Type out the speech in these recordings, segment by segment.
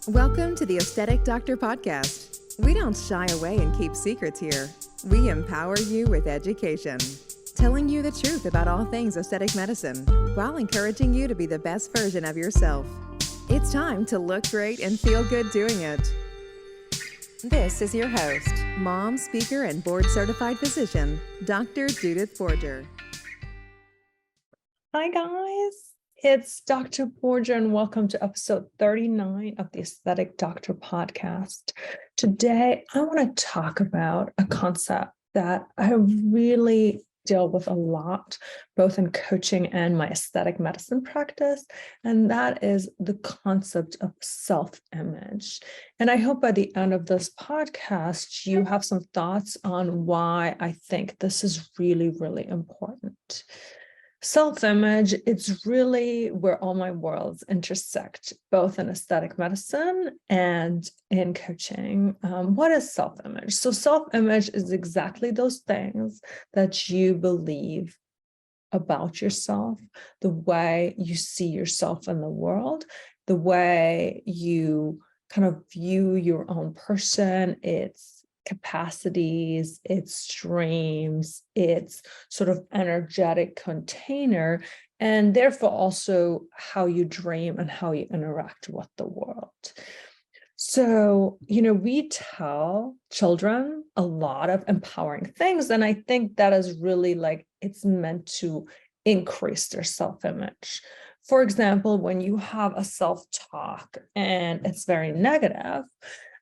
Welcome to the Aesthetic Doctor Podcast. We don't shy away and keep secrets here. We empower you with education, telling you the truth about all things aesthetic medicine while encouraging you to be the best version of yourself. It's time to look great and feel good doing it. This is your host, mom, speaker, and board-certified physician, Dr. Judith Borger. Hi guys, it's Dr. Borger and welcome to episode 39 of the Aesthetic Doctor Podcast. Today, I want to talk about a concept that I really deal with a lot, both in coaching and my aesthetic medicine practice, and that is the concept of self-image. And I hope by the end of this podcast, you have some thoughts on why I think this is really, really important. Self-image, it's really where all my worlds intersect, both in aesthetic medicine and in coaching. What is self-image? So self-image is exactly those things that you believe about yourself, the way you see yourself in the world, the way you kind of view your own person, its capacities, its dreams, its sort of energetic container, and therefore also how you dream and how you interact with the world. So, we tell children a lot of empowering things, and I think that is really it's meant to increase their self-image. For example, when you have a self-talk and it's very negative,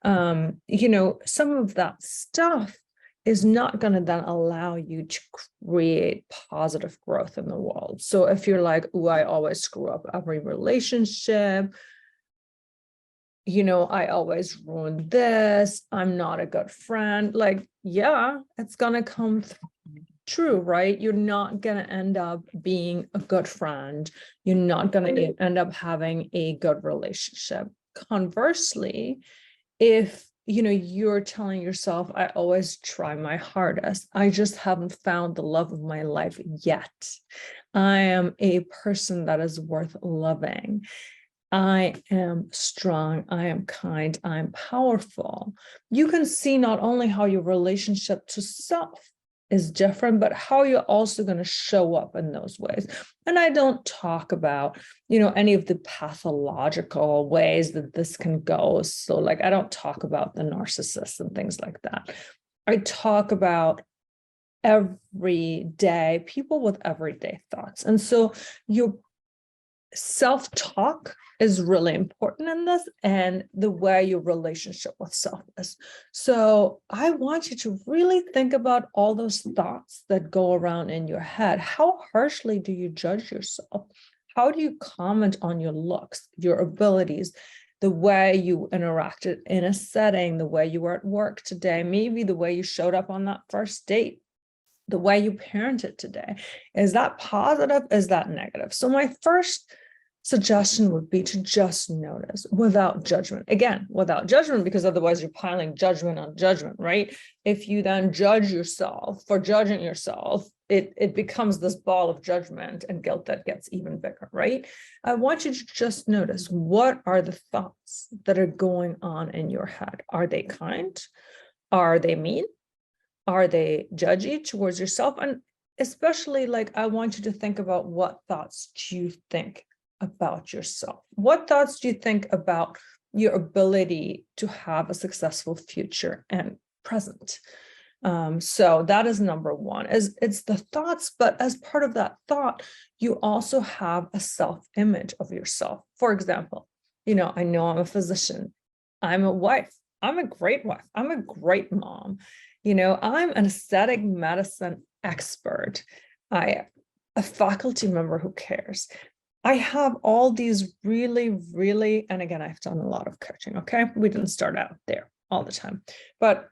some of that stuff is not going to then allow you to create positive growth in the world. So if you're like, oh, I always screw up every relationship, I always ruin this, I'm not a good friend, it's going to come true, right? You're not going to end up being a good friend. You're not going to end up having a good relationship. Conversely, if you're telling yourself, I always try my hardest, I just haven't found the love of my life yet, I am a person that is worth loving, I am strong, I am kind, I'm powerful, you can see not only how your relationship to self is different, but how you're also going to show up in those ways. And I don't talk about, any of the pathological ways that this can go. So I don't talk about the narcissist and things like that. I talk about everyday people with everyday thoughts. And so your self-talk is really important in this, and the way your relationship with self is. So I want you to really think about all those thoughts that go around in your head. How harshly do you judge yourself? How do you comment on your looks, your abilities, the way you interacted in a setting, the way you were at work today, maybe the way you showed up on that first date, the way you parented today? Is that positive? Is that negative? So my first suggestion would be to just notice without judgment. Again, without judgment, because otherwise you're piling judgment on judgment, right? If you then judge yourself for judging yourself, it becomes this ball of judgment and guilt that gets even bigger, right? I want you to just notice, what are the thoughts that are going on in your head? Are they kind? Are they mean? Are they judgy towards yourself? And especially I want you to think about, what thoughts do you think about yourself? What thoughts do you think about your ability to have a successful future and present? So that is number one, it's the thoughts, but as part of that thought, you also have a self-image of yourself. For example, I know I'm a physician, I'm a wife, I'm a great wife, I'm a great mom, I'm an aesthetic medicine expert, I a faculty member who cares. I have all these really, really, and again, I've done a lot of coaching, okay? We didn't start out there all the time, but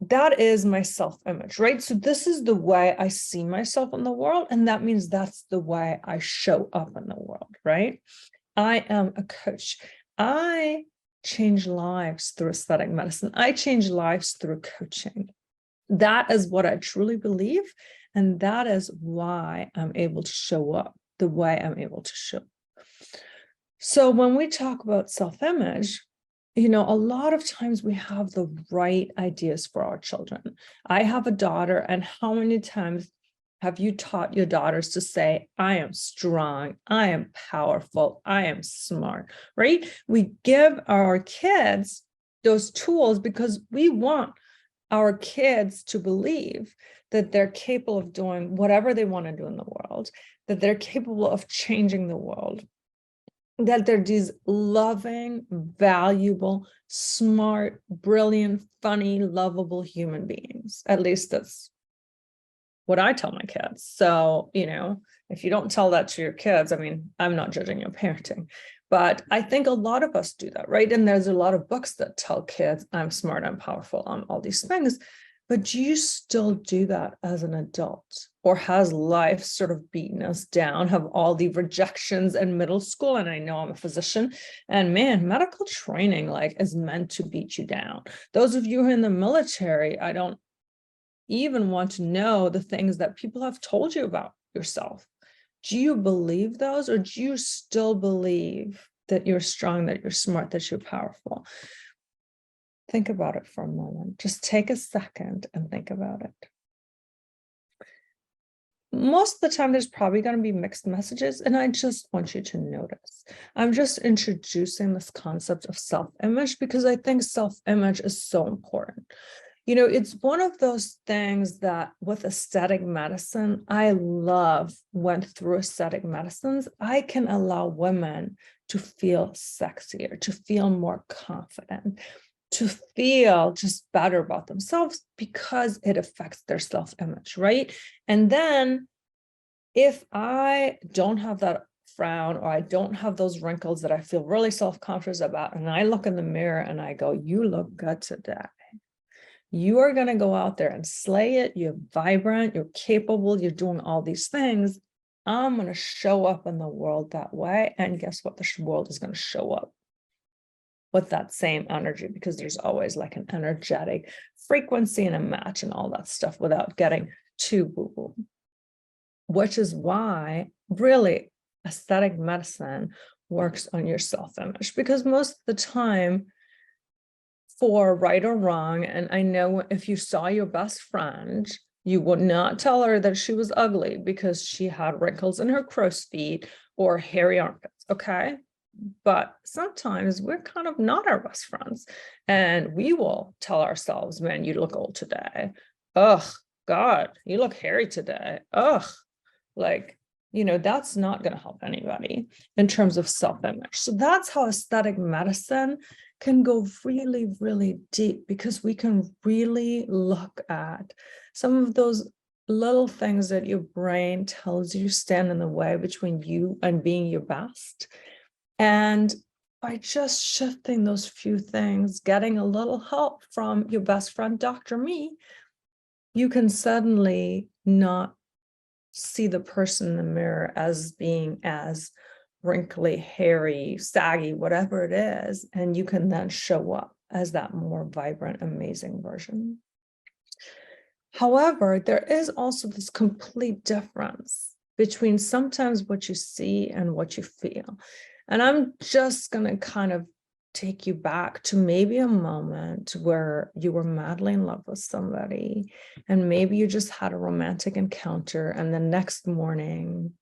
that is my self-image, right? So this is the way I see myself in the world, and that means that's the way I show up in the world, right? I am a coach. I change lives through aesthetic medicine. I change lives through coaching. That is what I truly believe, and that is why I'm able to show up the way I'm able to show. So when we talk about self-image, a lot of times we have the right ideas for our children. I have a daughter, and how many times have you taught your daughters to say, I am strong, I am powerful, I am smart, right? We give our kids those tools because we want our kids to believe that they're capable of doing whatever they want to do in the world, that they're capable of changing the world, that they're these loving, valuable, smart, brilliant, funny, lovable human beings. At least that's what I tell my kids. So, if you don't tell that to your kids, I mean, I'm not judging your parenting, but I think a lot of us do that, right? And there's a lot of books that tell kids, I'm smart, I'm powerful, I'm all these things. But do you still do that as an adult? Or has life sort of beaten us down, have all the rejections in middle school? And I know I'm a physician, and man, medical training is meant to beat you down. Those of you who are in the military, I don't even want to know the things that people have told you about yourself. Do you believe those, or do you still believe that you're strong, that you're smart, that you're powerful? Think about it for a moment. Just take a second and think about it. Most of the time, there's probably going to be mixed messages, and I just want you to notice. I'm just introducing this concept of self-image because I think self-image is so important. It's one of those things that with aesthetic medicine, I went through aesthetic medicines. I can allow women to feel sexier, to feel more confident, to feel just better about themselves because it affects their self-image, right? And then if I don't have that frown, or I don't have those wrinkles that I feel really self-conscious about, and I look in the mirror and I go, you look good today. You are going to go out there and slay it. You're vibrant, you're capable, you're doing all these things. I'm going to show up in the world that way. And guess what? The world is going to show up with that same energy, because there's always an energetic frequency and a match and all that stuff without getting too boo-boo. Which is why really aesthetic medicine works on your self-image, because most of the time, for right or wrong, and I know if you saw your best friend, you would not tell her that she was ugly because she had wrinkles in her crow's feet or hairy armpits, okay? But sometimes we're kind of not our best friends, and we will tell ourselves, man, you look old today. Ugh, God, you look hairy today. Ugh, that's not going to help anybody in terms of self-image. So that's how aesthetic medicine can go really, really deep, because we can really look at some of those little things that your brain tells you stand in the way between you and being your best. And by just shifting those few things, getting a little help from your best friend, Dr. Me, you can suddenly not see the person in the mirror as being as wrinkly, hairy, saggy, whatever it is. And you can then show up as that more vibrant, amazing version. However, there is also this complete difference between sometimes what you see and what you feel. And I'm just going to kind of take you back to maybe a moment where you were madly in love with somebody, and maybe you just had a romantic encounter, and the next morning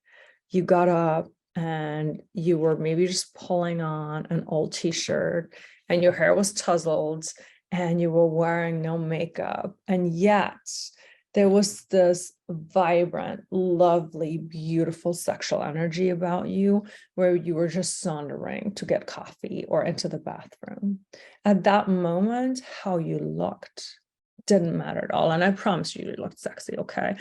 you got up and you were maybe just pulling on an old t-shirt, and your hair was tousled, and you were wearing no makeup, and yet there was this vibrant, lovely, beautiful sexual energy about you, where you were just sauntering to get coffee or into the bathroom. At that moment, how you looked didn't matter at all. And I promise you looked sexy, okay?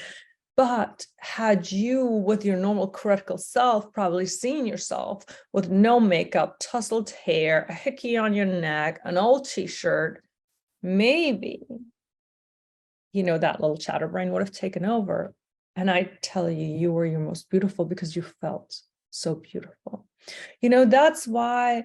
But had you, with your normal critical self, probably seen yourself with no makeup, tousled hair, a hickey on your neck, an old t-shirt, maybe that little chatterbrain would have taken over. And I tell you, you were your most beautiful because you felt so beautiful. That's why,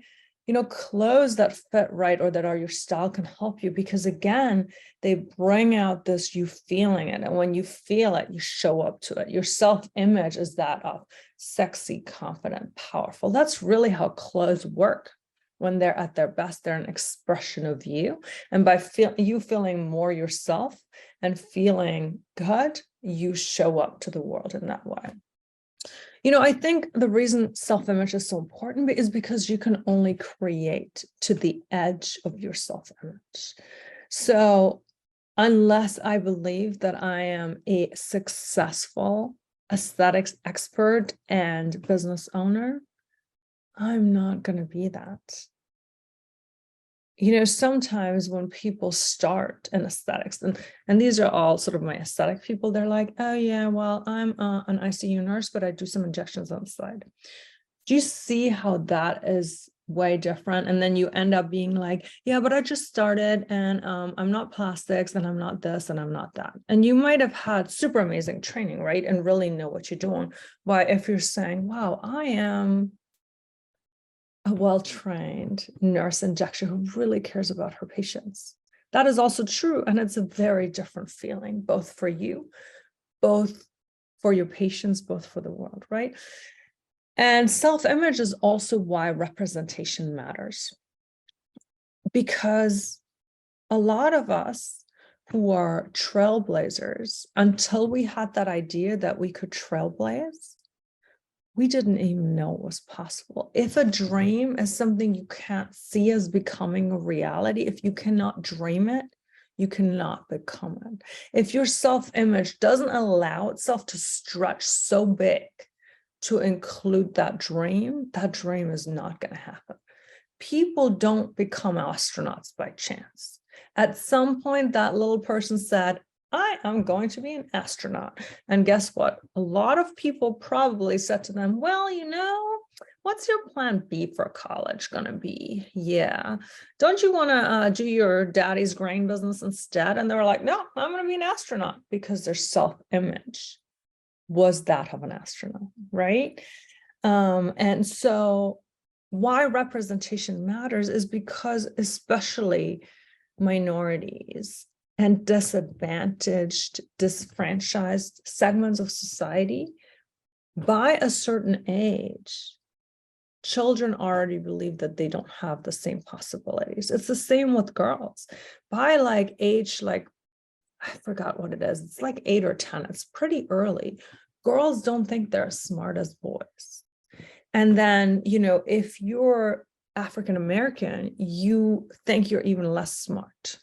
clothes that fit right or that are your style can help you, because again, they bring out this you feeling it. And when you feel it, you show up to it. Your self-image is that of sexy, confident, powerful. That's really how clothes work. When they're at their best, they're an expression of you. And by you feeling more yourself and feeling good, you show up to the world in that way. I think the reason self-image is so important is because you can only create to the edge of your self-image. So unless I believe that I am a successful aesthetics expert and business owner, I'm not going to be that. Sometimes when people start in aesthetics, and these are all sort of my aesthetic people, they're like, oh yeah, well, I'm an ICU nurse, but I do some injections on the side. Do you see how that is way different? And then you end up being like, yeah, but I just started and I'm not plastics and I'm not this and I'm not that. And you might have had super amazing training, right? And really know what you're doing. But if you're saying, wow, I am a well-trained nurse injector who really cares about her patients, that is also true. And it's a very different feeling, both for you, both for your patients, both for the world, right? And self-image is also why representation matters. Because a lot of us who are trailblazers, until we had that idea that we could trailblaze, we didn't even know it was possible. If a dream is something you can't see as becoming a reality, if you cannot dream it, you cannot become it. If your self-image doesn't allow itself to stretch so big to include that dream is not going to happen. People don't become astronauts by chance. At some point, that little person said, I am going to be an astronaut. And guess what? A lot of people probably said to them, well, what's your plan B for college going to be? Yeah. Don't you want to do your daddy's grain business instead? And they were like, no, I'm going to be an astronaut, because their self-image was that of an astronaut, right? And so why representation matters is because especially minorities and disadvantaged, disfranchised segments of society, by a certain age, children already believe that they don't have the same possibilities. It's the same with girls. By age, I forgot what it is. It's 8 or 10. It's pretty early. Girls don't think they're as smart as boys. And then, if you're African American, you think you're even less smart.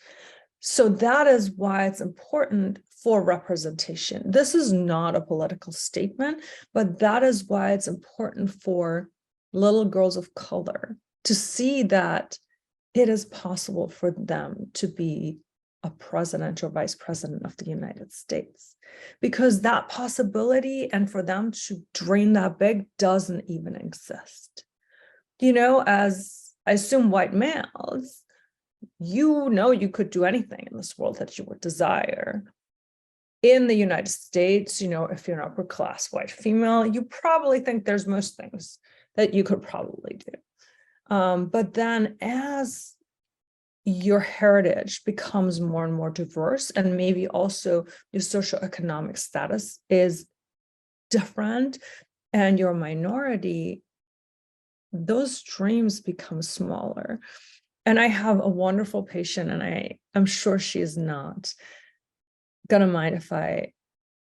So that is why it's important for representation. This is not a political statement, but that is why it's important for little girls of color to see that it is possible for them to be a president or vice president of the United States, because that possibility and for them to dream that big doesn't even exist. As I assume white males, you could do anything in this world that you would desire. In the United States, if you're an upper class white female, you probably think there's most things that you could probably do. But then as your heritage becomes more and more diverse, and maybe also your socioeconomic status is different and you're a minority, those dreams become smaller. And I have a wonderful patient, and I'm sure she is not gonna mind if I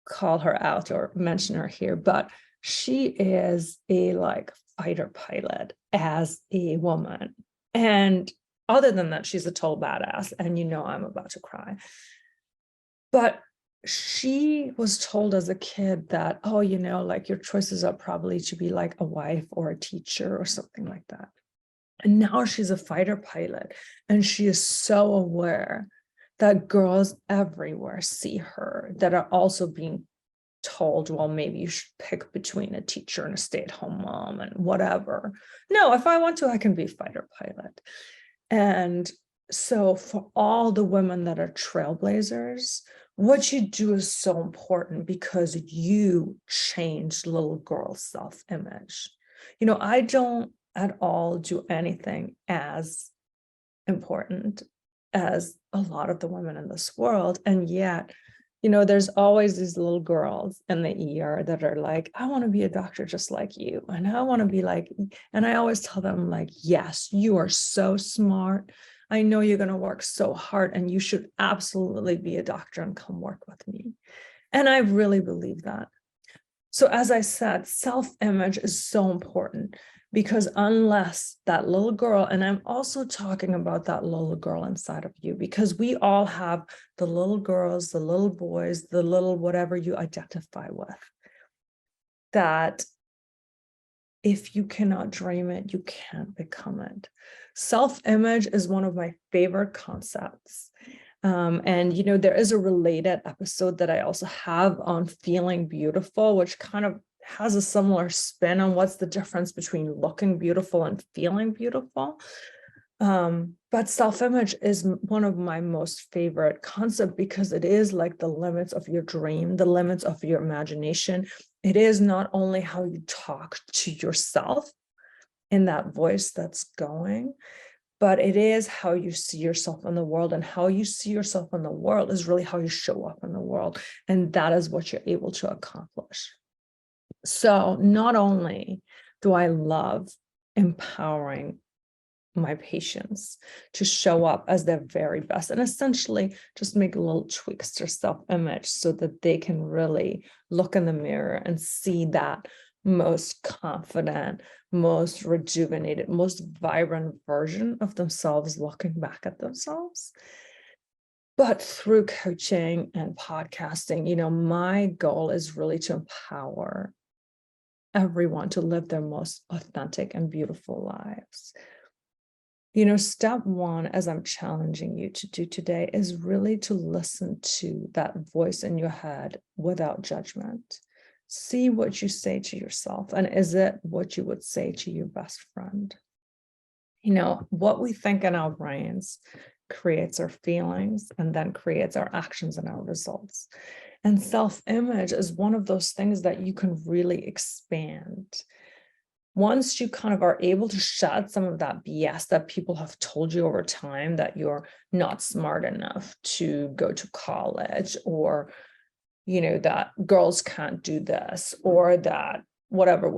call her out or mention her here, but she is a fighter pilot as a woman. And other than that, she's a total badass, and I'm about to cry. But she was told as a kid that, oh, your choices are probably to be a wife or a teacher or something like that. And now she's a fighter pilot, and she is so aware that girls everywhere see her that are also being told, well, maybe you should pick between a teacher and a stay-at-home mom and whatever. No, if I want to, I can be a fighter pilot. And so for all the women that are trailblazers, what you do is so important, because you change little girls' self-image. I don't at all do anything as important as a lot of the women in this world. And yet There's always these little girls in the ER that are like, I want to be a doctor just like you. And I want to be like, and I always tell them like, yes, you are so smart. I know you're going to work so hard and you should absolutely be a doctor and come work with me. And I really believe that. So as I said, self-image is so important because unless that little girl, and I'm also talking about that little girl inside of you, because we all have the little girls, the little boys, the little whatever you identify with, that if you cannot dream it, you can't become it. Self-image is one of my favorite concepts. And there is a related episode that I also have on feeling beautiful, which kind of has a similar spin on what's the difference between looking beautiful and feeling beautiful. But self-image is one of my most favorite concepts because it is like the limits of your dream, the limits of your imagination. It is not only how you talk to yourself in that voice that's going, but it is how you see yourself in the world, and how you see yourself in the world is really how you show up in the world. And that is what you're able to accomplish. So not only do I love empowering my patients to show up as their very best and essentially just make little tweaks to self-image so that they can really look in the mirror and see that most confident, most rejuvenated, most vibrant version of themselves looking back at themselves. But through coaching and podcasting, my goal is really to empower everyone to live their most authentic and beautiful lives. Step one, as I'm challenging you to do today, is really to listen to that voice in your head without judgment. See what you say to yourself, and is it what you would say to your best friend? What we think in our brains creates our feelings and then creates our actions and our results. And self-image is one of those things that you can really expand. Once you kind of are able to shed some of that BS that people have told you over time, that you're not smart enough to go to college, or that girls can't do this, or that whatever,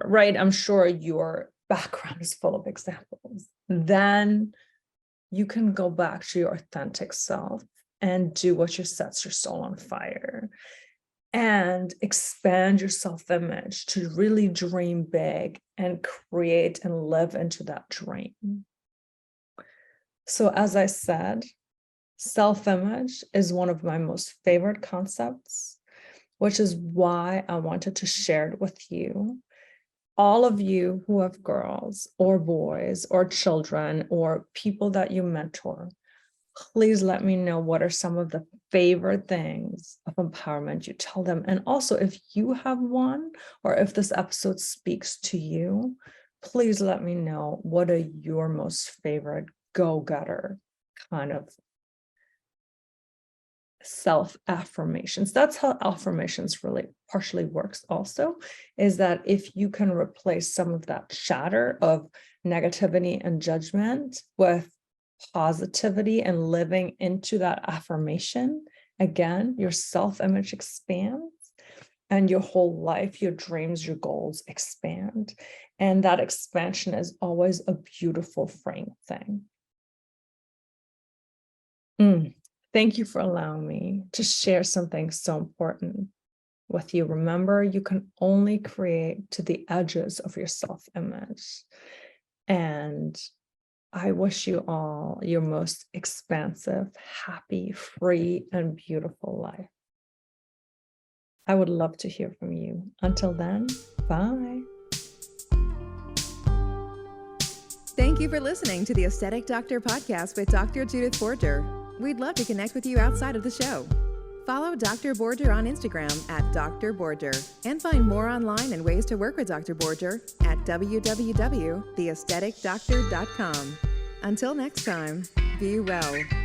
right? I'm sure your background is full of examples. Then you can go back to your authentic self and do what sets your soul on fire and expand your self-image to really dream big and create and live into that dream. So as I said, self-image is one of my most favorite concepts, which is why I wanted to share it with you. All of you who have girls or boys or children or people that you mentor, please let me know what are some of the favorite things of empowerment you tell them. And also, if you have one, or if this episode speaks to you, please let me know what are your most favorite go-getter kind of self-affirmations. That's how affirmations really partially works also, is that if you can replace some of that chatter of negativity and judgment with positivity and living into that affirmation, again, your self-image expands and your whole life, your dreams, your goals expand. And that expansion is always a beautiful, freeing thing. Thank you for allowing me to share something so important with you. Remember, you can only create to the edges of your self-image. And I wish you all your most expansive, happy, free, and beautiful life. I would love to hear from you. Until then, bye. Thank you for listening to the Aesthetic Doctor Podcast with Dr. Judith Borger. We'd love to connect with you outside of the show. Follow Dr. Borger on Instagram at Dr. Borger and find more online and ways to work with Dr. Borger at www.theaestheticdoctor.com. Until next time, be well.